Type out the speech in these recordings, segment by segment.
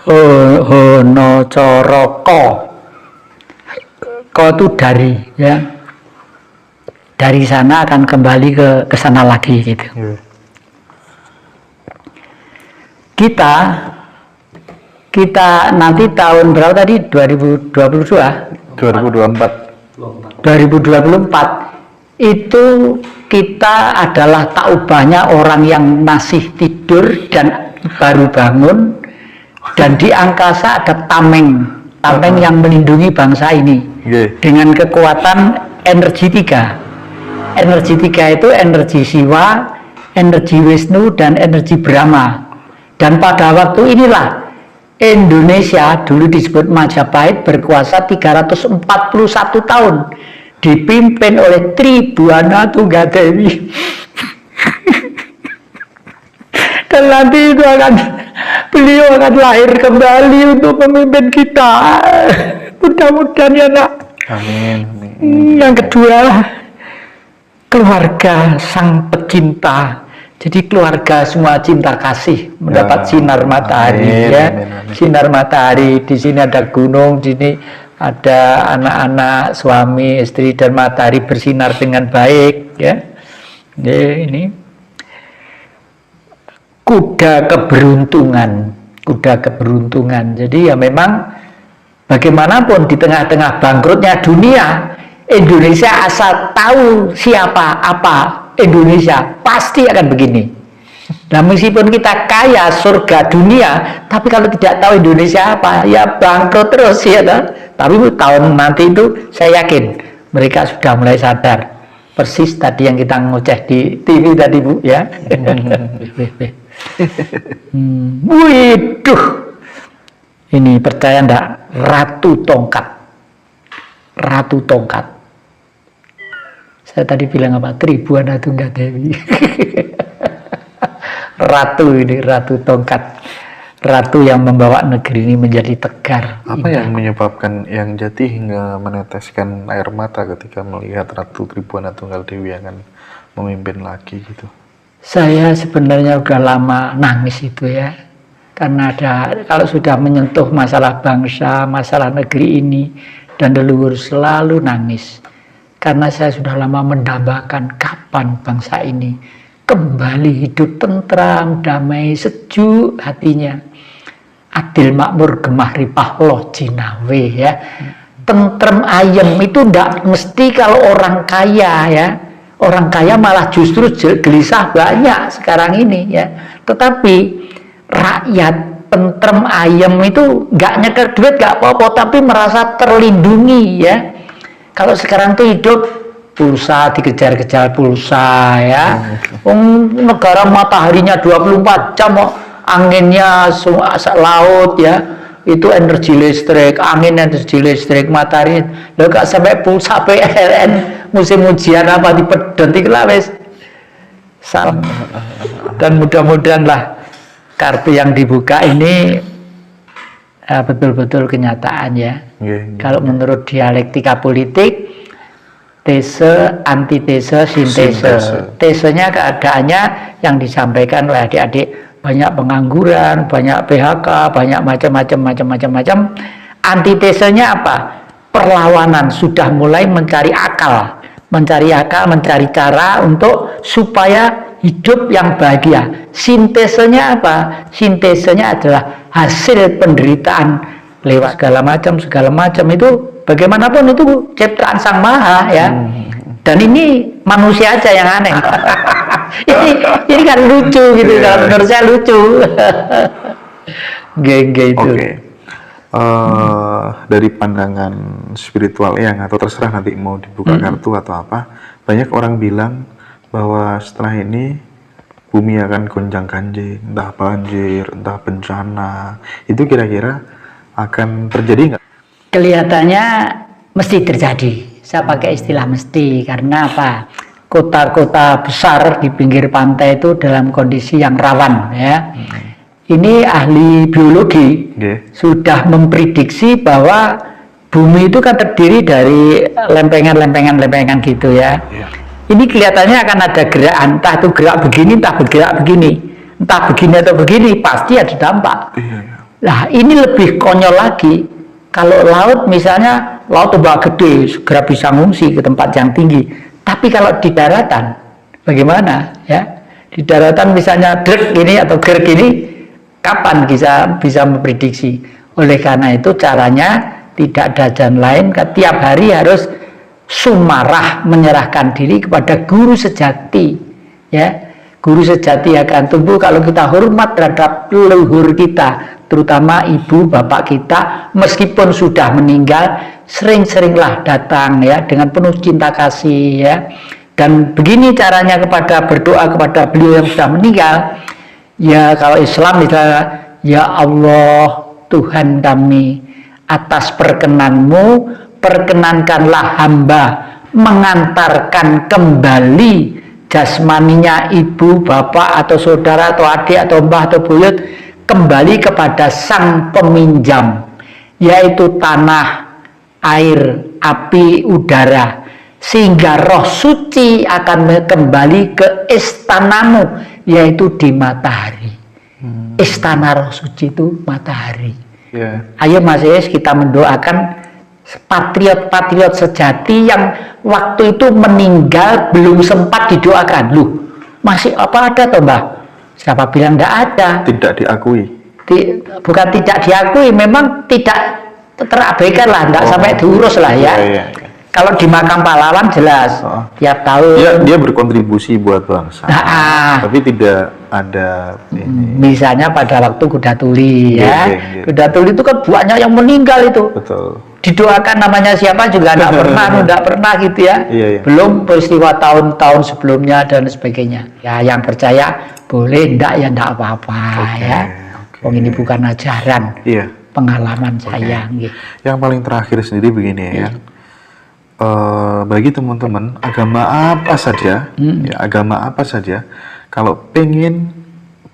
Hono coroko. Ko itu dari, ya. Dari sana akan kembali ke sana lagi gitu. Kita nanti tahun berapa tadi? 2024 itu kita adalah tak ubahnya orang yang masih tidur dan baru bangun, dan di angkasa ada tameng yang melindungi bangsa ini dengan kekuatan energi 3. Energi 3 itu energi Siwa, energi Wisnu, dan energi Brahma. Dan pada waktu inilah Indonesia, dulu disebut Majapahit, berkuasa 341 tahun, dipimpin oleh Tribuana Tunggadewi. Dan nanti itu beliau akan lahir kembali untuk memimpin kita. Mudah-mudahan ya nak. Amin. Yang kedua, keluarga sang pecinta. Jadi keluarga semua cinta kasih mendapat sinar matahari, ya. Sinar matahari. Di sini ada gunung, di sini ada anak-anak, suami, istri, dan matahari bersinar dengan baik, ya. Ini kuda keberuntungan. Jadi ya memang bagaimanapun di tengah-tengah bangkrutnya dunia, Indonesia asal tahu siapa apa Indonesia pasti akan begini. Nah, meskipun kita kaya surga dunia, tapi kalau tidak tahu Indonesia apa, ya bangkrut terus ya. Tapi tahun nanti itu saya yakin mereka sudah mulai sadar. Persis tadi yang kita ngoceh di TV tadi, Bu, ya. Widuh. Ini percaya enggak? Ratu tongkat. Saya tadi bilang apa? Tribuana Tunggadewi. Ratu tongkat. Ratu yang membawa negeri ini menjadi tegar. Apa yang menyebabkan Yang Jati hingga meneteskan air mata ketika melihat Ratu Tribuana Tunggadewi akan memimpin lagi gitu? Saya sebenarnya udah lama nangis itu ya. Karena kalau sudah menyentuh masalah bangsa, masalah negeri ini, dan leluhur selalu nangis. Karena saya sudah lama mendambakan kapan bangsa ini kembali hidup tentram, damai, sejuk hatinya. Adil makmur gemah ripah loh jinawe, ya. Tentrem ayem itu tidak mesti kalau orang kaya, ya. Orang kaya malah justru gelisah banyak sekarang ini, ya. Tetapi rakyat tentrem ayem itu nggak nyeker duit nggak apa-apa, tapi merasa terlindungi, ya. Kalau sekarang tuh hidup pulsa, dikejar-kejar pulsa, ya. Negara mataharinya 24 jam, anginnya laut, ya. Itu energi listrik, angin energi listrik, matahari. Lo gak sampai pulsa PLN musim ujian apa dipedonti kelawes. Salam. Dan mudah-mudahan lah kartu yang dibuka ini betul-betul kenyataan, ya. Kalau menurut dialektika politik, tese, antitese, sintese. Tesenya keadaannya yang disampaikan oleh adik-adik, banyak pengangguran, banyak PHK, banyak macam-macam. Antitesenya apa? Perlawanan, sudah mulai mencari akal, mencari cara untuk supaya hidup yang bahagia. Sintesenya apa? Sintesenya adalah hasil penderitaan lewat segala macam itu bagaimanapun itu ciptaan Sang Maha, ya. Dan ini manusia aja yang aneh. ini kan lucu gitu, kalau menurut saya lucu. Gitu. Oke. Dari pandangan spiritual yang atau terserah nanti mau dibuka kartu atau apa, banyak orang bilang bahwa setelah ini bumi akan gonjang-ganjing, entah banjir, entah bencana. Itu kira-kira akan terjadi nggak? Kelihatannya mesti terjadi. Saya pakai istilah mesti karena apa? Kota-kota besar di pinggir pantai itu dalam kondisi yang rawan, ya. Ini ahli biologi sudah memprediksi bahwa bumi itu kan terdiri dari lempengan gitu, ya. Ini kelihatannya akan ada gerakan, entah itu gerak begini, entah bergerak begini, entah begini atau begini, pasti ada dampak. Nah, ini lebih konyol lagi. Kalau laut misalnya, laut ombak gede, segera bisa ngungsi ke tempat yang tinggi. Tapi kalau di daratan, bagaimana? Ya, di daratan misalnya drek ini atau gerg ini, kapan bisa memprediksi? Oleh karena itu caranya tidak ada jalan lain. Tiap hari harus sumarah menyerahkan diri kepada guru sejati. Ya, guru sejati akan tumbuh kalau kita hormat terhadap leluhur kita, terutama ibu bapak kita, meskipun sudah meninggal, sering-seringlah datang ya dengan penuh cinta kasih ya. Dan begini caranya berdoa kepada beliau yang sudah meninggal. Ya, kalau Islam misalnya, ya Allah Tuhan kami, atas perkenanmu perkenankanlah hamba mengantarkan kembali jasmaninya ibu, bapak, atau saudara, atau adik, atau mbah, atau buyut kembali kepada sang peminjam, yaitu tanah, air, api, udara, sehingga roh suci akan kembali ke istanamu, yaitu di matahari. Istana roh suci itu matahari. Ayo Mas Yes, kita mendoakan patriot-patriot sejati yang waktu itu meninggal belum sempat didoakan. Loh, masih apa ada toh Mbah? Siapa bilang tidak ada? Tidak diakui. Bukan tidak diakui, memang tidak terabaikan lah, tidak sampai diurus lah ya. Kalau di makam pahlawan jelas, tiap tahun dia berkontribusi buat bangsa. Tapi tidak ada ini. Misalnya pada waktu Kuda Tuli ya. Kuda Tuli itu kan banyak yang meninggal itu. Betul. Didoakan namanya siapa juga tidak pernah gitu ya. Belum peristiwa tahun-tahun sebelumnya dan sebagainya. Ya, yang percaya boleh, enggak ya enggak apa-apa ya. Ini bukan ajaran. Pengalaman saya. Yang paling terakhir sendiri begini ya. Bagi teman-teman agama apa saja, agama apa saja, kalau pengen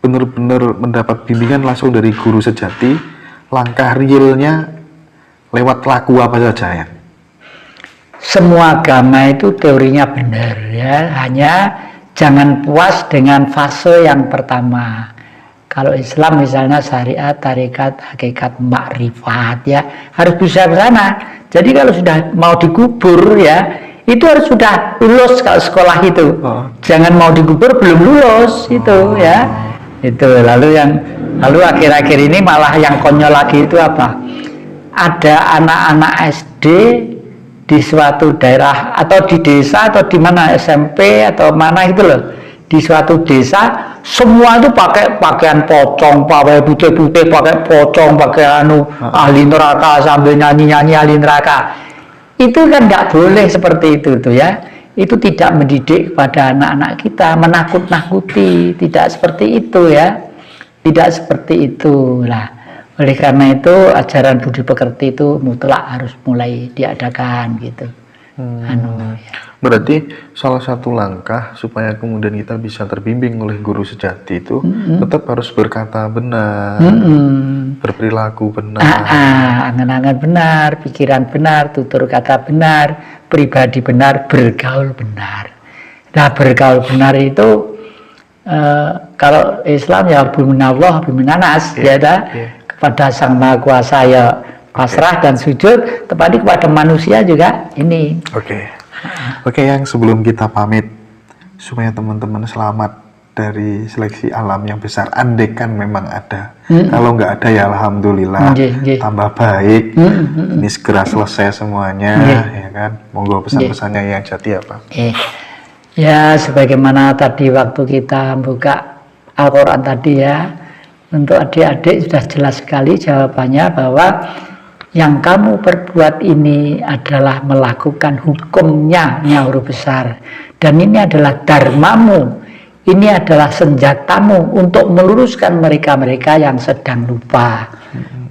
benar-benar mendapat bimbingan langsung dari guru sejati, langkah realnya lewat laku apa saja ya? Semua agama itu teorinya benar ya, hanya jangan puas dengan fase yang pertama. Kalau Islam misalnya syariat, tarekat, hakikat, makrifat ya, harus bisa ke sana. Jadi kalau sudah mau dikubur ya, itu harus sudah lulus kalau sekolah itu. Jangan mau dikubur belum lulus itu ya. Itu lalu akhir-akhir ini malah yang konyol lagi itu apa? Ada anak-anak SD di suatu daerah atau di desa atau di mana SMP atau mana itu loh, di suatu desa semua itu pakai pakaian pocong, pakai putih-putih, pakai pocong, pakai ahli neraka sambil nyanyi-nyanyi ahli neraka. Itu kan nggak boleh seperti itu tuh ya. Itu tidak mendidik kepada anak-anak kita, menakut-nakuti, tidak seperti itu ya. Tidak seperti itu lah. Oleh karena itu ajaran budi pekerti itu mutlak harus mulai diadakan gitu. Berarti salah satu langkah supaya kemudian kita bisa terbimbing oleh guru sejati itu tetap harus berkata benar, berperilaku benar, angan-angan benar, pikiran benar, tutur kata benar, pribadi benar, bergaul benar. Nah, bergaul benar itu kalau Islam ya biminallah biminanas kepada Sang Maha Kuasa ya pasrah dan sujud, tepatnya kepada manusia juga ini. Oke, yang sebelum kita pamit supaya teman-teman selamat dari seleksi alam yang besar, andekan memang ada. Kalau nggak ada ya alhamdulillah, tambah baik. Ini segera selesai semuanya, ya kan? Monggo pesan-pesannya yang jati apa? Ya, sebagaimana tadi waktu kita buka Al-Quran tadi ya, untuk adik-adik sudah jelas sekali jawabannya bahwa yang kamu perbuat ini adalah melakukan hukumnya huruf besar, dan ini adalah dharmamu, ini adalah senjatamu untuk meluruskan mereka-mereka yang sedang lupa.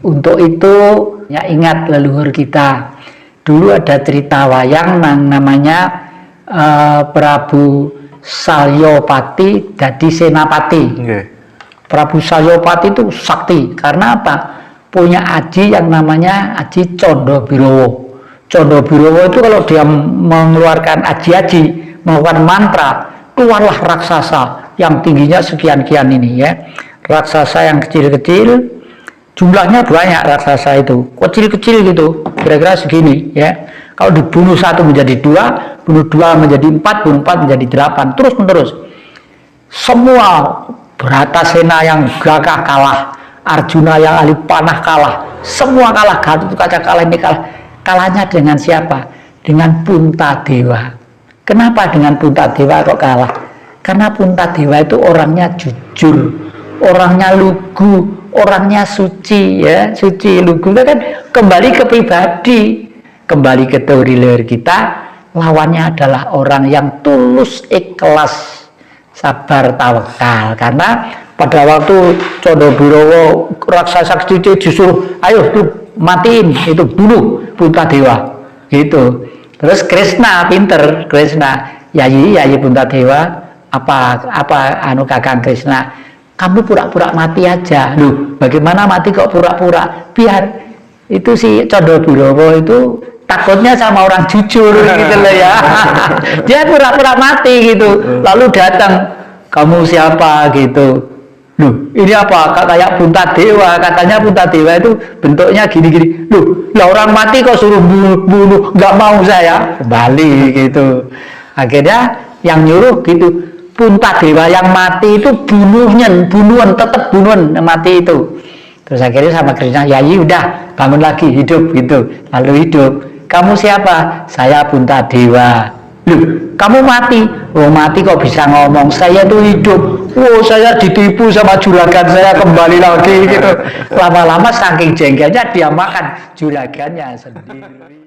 Untuk itu ya, ingat leluhur kita dulu ada cerita wayang namanya Prabu Salyopati jadi senapati. Prabu Salyopati itu sakti karena apa? Punya aji yang namanya Aji Condobirowo. Condobirowo itu kalau dia mengeluarkan aji-aji, mengeluarkan mantra, keluarlah raksasa yang tingginya sekian-kian ini ya. Raksasa yang kecil-kecil Jumlahnya banyak raksasa itu, kecil-kecil gitu, kira-kira segini ya. Kalau dibunuh satu menjadi dua, bunuh dua menjadi empat, bunuh empat menjadi delapan, terus menerus. Semua Bratasena yang gagah kalah, Arjuna yang ahli panah kalah, semua kalah, Gatotkaca kalah, ini kalah. Kalahnya dengan siapa? Dengan Puntadewa. Kenapa dengan Puntadewa kok kalah? Karena Puntadewa itu orangnya jujur, orangnya lugu, orangnya suci ya, suci lugu itu kan kembali ke pribadi, kembali ke teori leher kita. Lawannya adalah orang yang tulus, ikhlas, sabar, tawakal. Karena pada waktu Condobiro raksasa kecil disuruh, ayo tuh matiin, itu bunuh Puntadewa gitu. Terus Krishna pinter, Krishna Yayi Puntadewa, apa anu Kakang Krishna, kamu pura-pura mati aja. Loh, bagaimana mati kok pura-pura? Biar itu si Condobiro itu takutnya sama orang jujur gitu loh ya. Dia pura-pura mati gitu. Lalu datang, kamu siapa gitu. Loh, ini apa? Kayak Puntadewa, katanya Puntadewa itu bentuknya gini-gini. Loh, lah orang mati kok suruh bunuh, nggak mau saya. Kembali gitu. Akhirnya yang nyuruh gitu, Puntadewa yang mati itu bunuhan, tetap bunuhan mati itu. Terus akhirnya sama Krishna, Yayi udah bangun lagi, hidup gitu. Lalu hidup. Kamu siapa? Saya Puntadewa. Loh, kamu mati? Oh mati kok bisa ngomong? Saya tuh hidup. Oh saya ditipu sama juragan saya, kembali lagi gitu. Lama-lama saking jengkelnya dia makan juragannya sendiri.